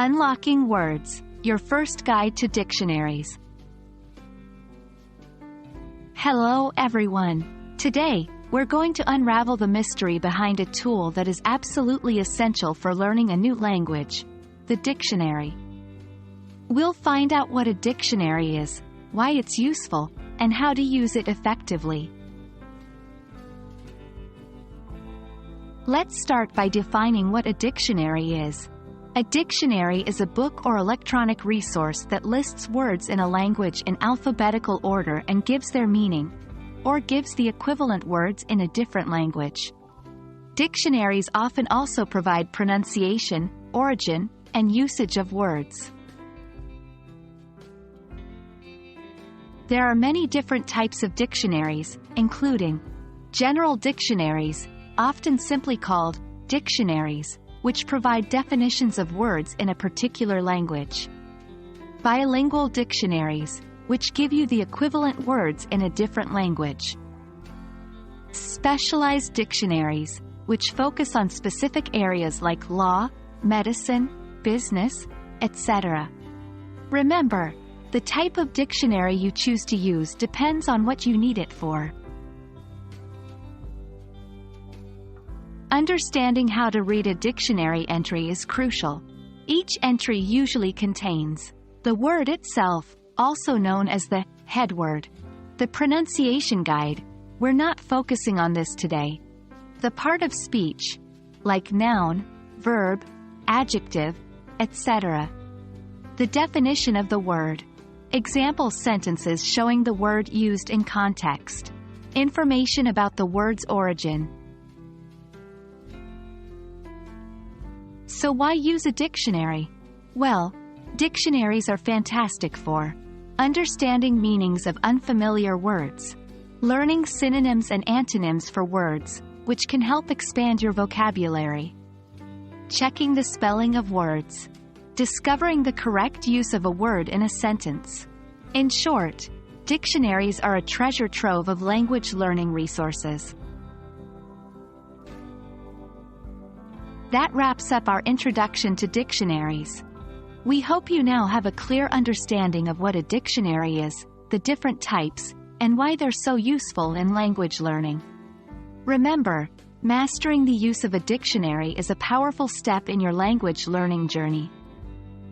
Unlocking Words, your first guide to dictionaries. Hello everyone. Today, we're going to unravel the mystery behind a tool that is absolutely essential for learning a new language, the dictionary. We'll find out what a dictionary is, why it's useful, and how to use it effectively. Let's start by defining what a dictionary is. A dictionary is a book or electronic resource that lists words in a language in alphabetical order and gives their meaning, or gives the equivalent words in a different language. Dictionaries often also provide pronunciation, origin, and usage of words. There are many different types of dictionaries, including general dictionaries, often simply called dictionaries, which provide definitions of words in a particular language. Bilingual dictionaries, which give you the equivalent words in a different language. Specialized dictionaries, which focus on specific areas like law, medicine, business, etc. Remember, the type of dictionary you choose to use depends on what you need it for. Understanding how to read a dictionary entry is crucial. Each entry usually contains the word itself, also known as the head word. The pronunciation guide, we're not focusing on this today. The part of speech, like noun, verb, adjective, etc. The definition of the word. Example sentences showing the word used in context. Information about the word's origin. So why use a dictionary? Well, dictionaries are fantastic for understanding meanings of unfamiliar words, learning synonyms and antonyms for words, which can help expand your vocabulary, checking the spelling of words, discovering the correct use of a word in a sentence. In short, dictionaries are a treasure trove of language learning resources. That wraps up our introduction to dictionaries. We hope you now have a clear understanding of what a dictionary is, the different types, and why they're so useful in language learning. Remember, mastering the use of a dictionary is a powerful step in your language learning journey.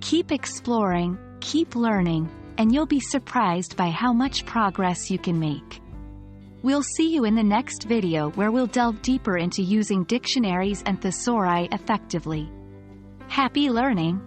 Keep exploring, keep learning, and you'll be surprised by how much progress you can make. We'll see you in the next video where we'll delve deeper into using dictionaries and thesauri effectively. Happy learning!